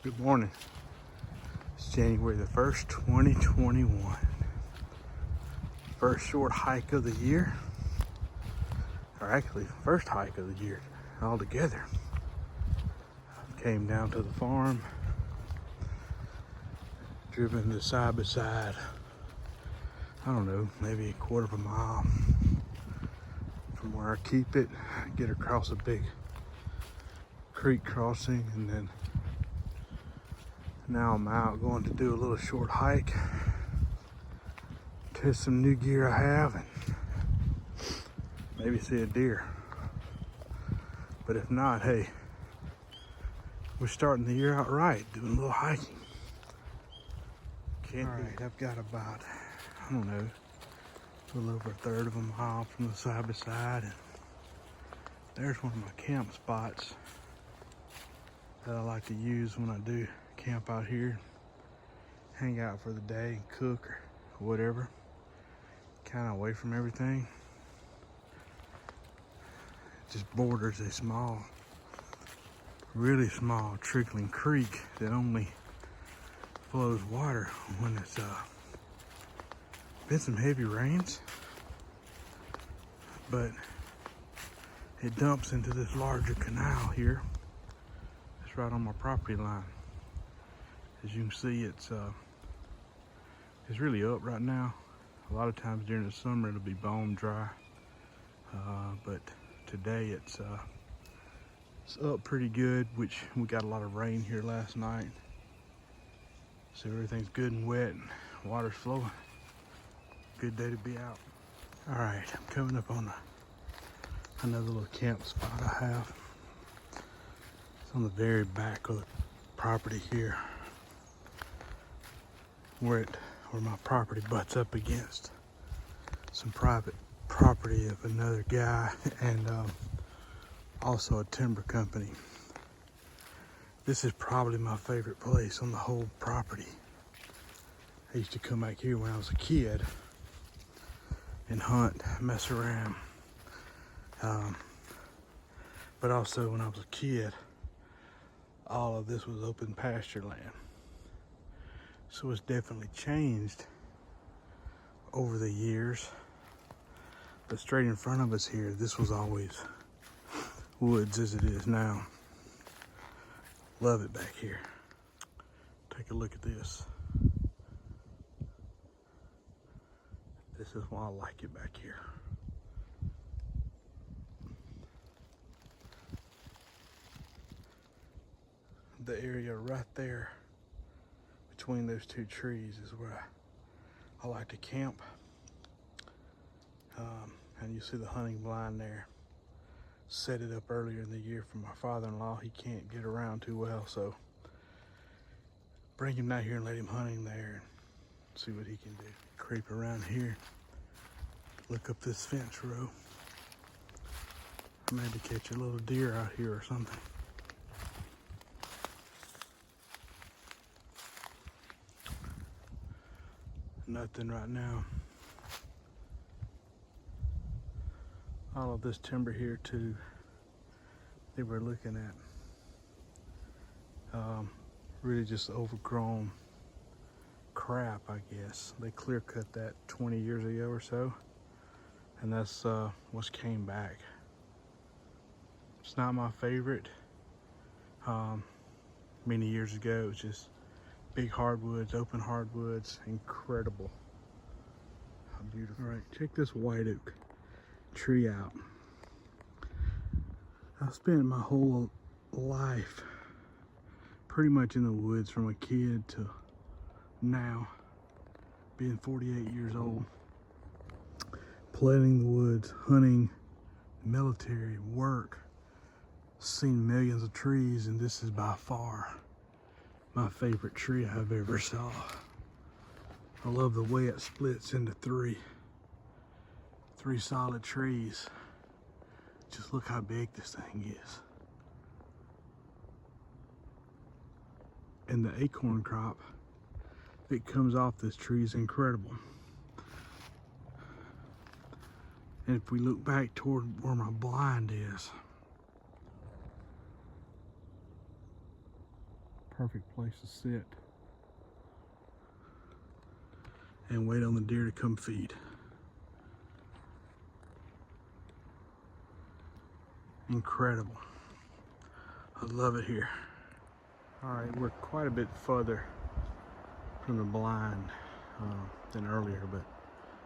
Good morning. It's January the 1st, 2021. First short hike of the year, or actually first hike of the year altogether. Came down to the farm, driven the side by side, I don't know, maybe a quarter of a mile from where I keep it, get across a big creek crossing, and then now I'm out going to do a little short hike, test some new gear I have, and maybe see a deer. But if not, hey, we're starting the year out right, doing a little hiking. All right, I've got about, I don't know, a little over a third of a mile from the side by side, and there's one of my camp spots that I like to use when I do camp out here, hang out for the day, cook or whatever, kind of away from everything. It just borders a small, really small trickling creek that only flows water when it's been some heavy rains, but it dumps into this larger canal here. It's right on my property line. As you can see, it's really up right now. A lot of times during the summer it'll be bone dry, but today it's up pretty good, which we got a lot of rain here last night, so everything's good and wet and water's flowing. Good day to be out. All right, I'm coming up on another little camp spot I have. It's on the very back of the property here, where my property butts up against some private property of another guy, and also a timber company. This is probably my favorite place on the whole property. I used to come back here when I was a kid and hunt, mess around. But also when I was a kid, all of this was open pasture land. So it's definitely changed over the years. But straight in front of us here, this was always woods as it is now. Love it back here. Take a look at this. This is why I like it back here. The area right there between those two trees is where I like to camp. And you see the hunting blind there. Set it up earlier in the year for my father-in-law. He can't get around too well, so bring him down here and let him hunt in there and see what he can do. Creep around here, look up this fence row. Maybe catch a little deer out here or something. Nothing right now. All of this timber here too, they were looking at, really just overgrown crap, I guess. They clear cut that 20 years ago or so, and that's what's came back. It's not my favorite. Many years ago it was just big hardwoods, open hardwoods, incredible. How beautiful. All right, check this white oak tree out. I've spent my whole life pretty much in the woods from a kid to now, being 48 years old. Planting the woods, hunting, military, work, seen millions of trees, and this is by far my favorite tree I've ever saw. I love the way it splits into three solid trees. Just look how big this thing is. And the acorn crop that comes off this tree is incredible. And if we look back toward where my blind is, Perfect place to sit and wait on the deer to come feed. Incredible. I love it here. All right, we're quite a bit further from the blind than earlier, but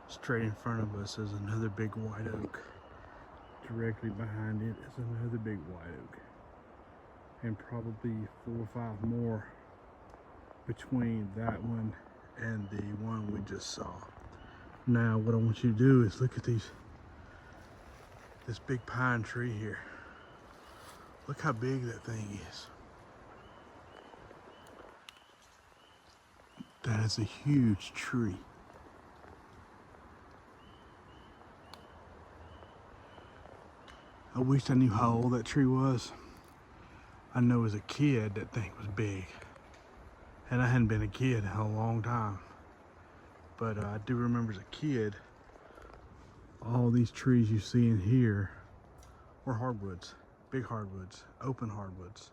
straight in front of us is another big white oak. Directly behind it is another big white oak, and probably 4 or 5 more between that one and the one we just saw. Now what I want you to do is look at this big pine tree here. Look how big that thing is. That is a huge tree. I wish I knew how old that tree was. I know as a kid that thing was big. And I hadn't been a kid in a long time. But I do remember as a kid, all these trees you see in here were hardwoods, big hardwoods, open hardwoods.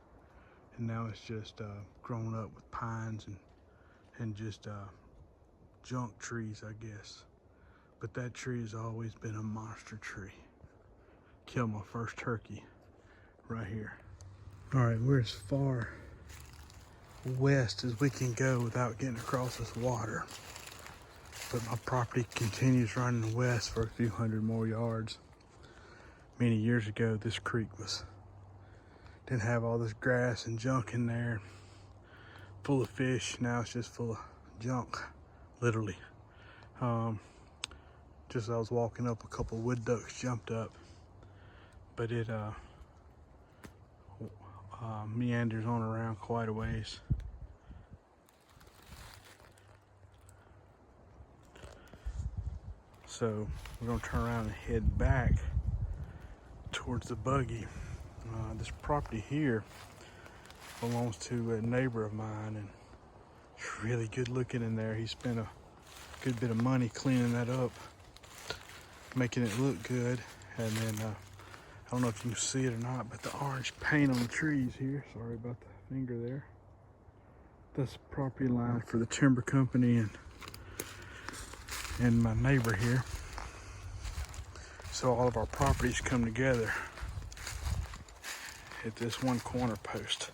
And now it's just grown up with pines and just junk trees, I guess. But that tree has always been a monster tree. Killed my first turkey right here. All right, we're as far west as we can go without getting across this water. But my property continues running west for a few hundred more yards. Many years ago, this creek didn't have all this grass and junk in there, full of fish. Now it's just full of junk, literally. Just as I was walking up, a couple wood ducks jumped up, but it meanders on around quite a ways. So we're gonna turn around and head back towards the buggy. This property here belongs to a neighbor of mine, and it's really good looking in there. He spent a good bit of money cleaning that up, making it look good. And then I don't know if you can see it or not, but the orange paint on the trees here, sorry about the finger there, that's the property line for the timber company and my neighbor here. So all of our properties come together at this one corner post.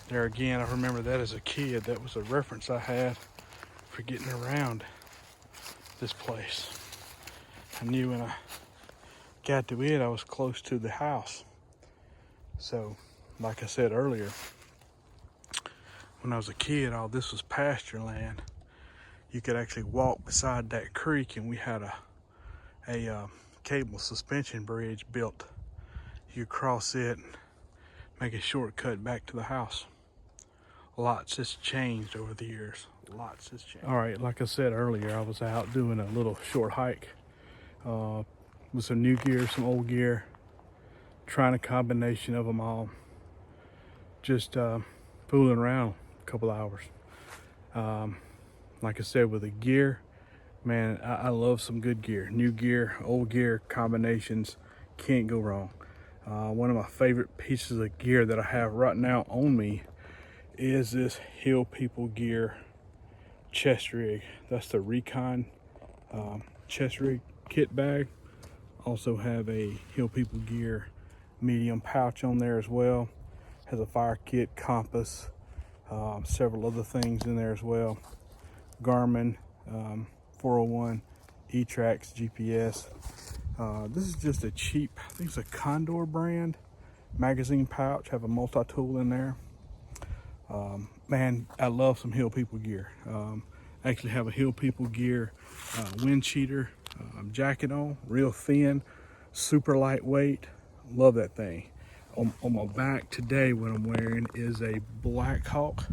There again, I remember that as a kid. That was a reference I had for getting around this place. I knew when I got to it, I was close to the house. So, like I said earlier, when I was a kid, all this was pasture land. You could actually walk beside that creek, and we had a cable suspension bridge built. You cross it and make a shortcut back to the house. Lots has changed over the years. Lots has changed. All right, like I said earlier, I was out doing a little short hike with some new gear, some old gear, trying a combination of them all. Just fooling around a couple hours. Like I said, with the gear, man, I love some good gear. New gear, old gear combinations, can't go wrong. One of my favorite pieces of gear that I have right now on me is this Hill People Gear chest rig. That's the Recon chest rig kit bag. Also have a Hill People Gear medium pouch on there as well. Has a fire kit, compass, several other things in there as well. Garmin 401 E-Trax GPS. This is just a cheap, I think it's a Condor brand magazine pouch. Have a multi-tool in there. Man, I love some Hill People gear. Actually have a Hill People Gear wind cheater jacket on, real thin, super lightweight. Love that thing. On my back today, what I'm wearing is a Black Hawk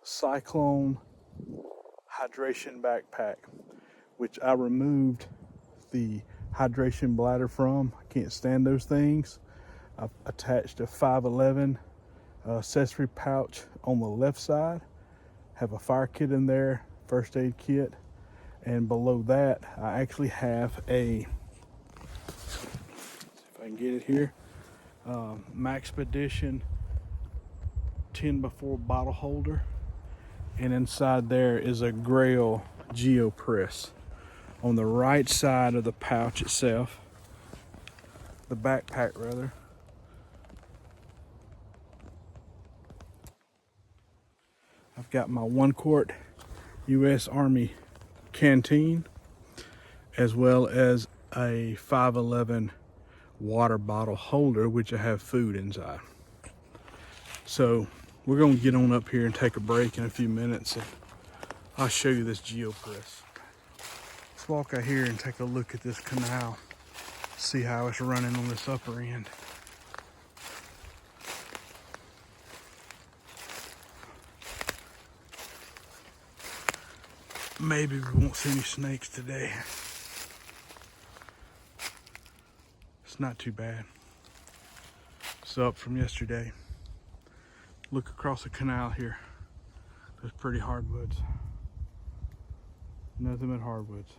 Cyclone hydration backpack, which I removed the hydration bladder from. I can't stand those things. I've attached a 511 accessory pouch on the left side. Have a fire kit in there, first aid kit, and below that I actually have a, if I can get it here, Maxpedition 10x4 bottle holder, and inside there is a Grail GeoPress. On the right side of the pouch itself, the backpack rather, I've got my 1-quart U.S. Army canteen, as well as a 511 water bottle holder, which I have food inside. So we're gonna get on up here and take a break in a few minutes, and I'll show you this GeoPress. Let's walk out here and take a look at this canal, see how it's running on this upper end. Maybe we won't see any snakes today. It's not too bad. It's up from yesterday. Look across the canal here. There's pretty hardwoods. Nothing but hardwoods.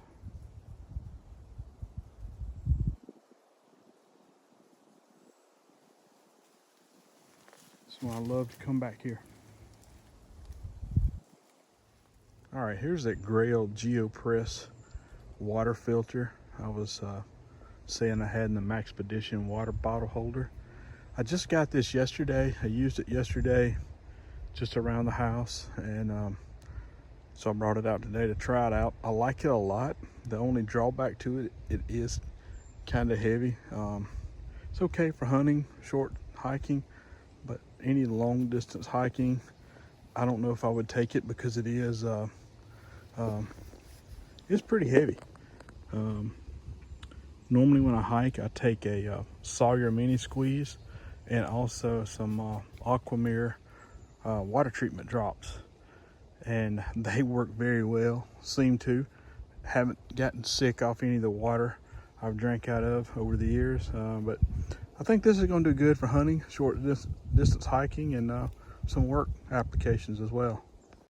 That's why I love to come back here. All right, here's that Grail GeoPress water filter I was saying I had in the Maxpedition water bottle holder. I just got this yesterday. I used it yesterday just around the house, and so I brought it out today to try it out. I like it a lot. The only drawback to it, it is kind of heavy. It's okay for hunting, short hiking, but any long distance hiking, I don't know if I would take it, because it is it's pretty heavy. Normally when I hike, I take a Sawyer mini squeeze and also some Aquamir water treatment drops, and they work very well. Seem to. Haven't gotten sick off any of the water I've drank out of over the years, but I think this is going to do good for hunting, short distance hiking, and some work applications as well.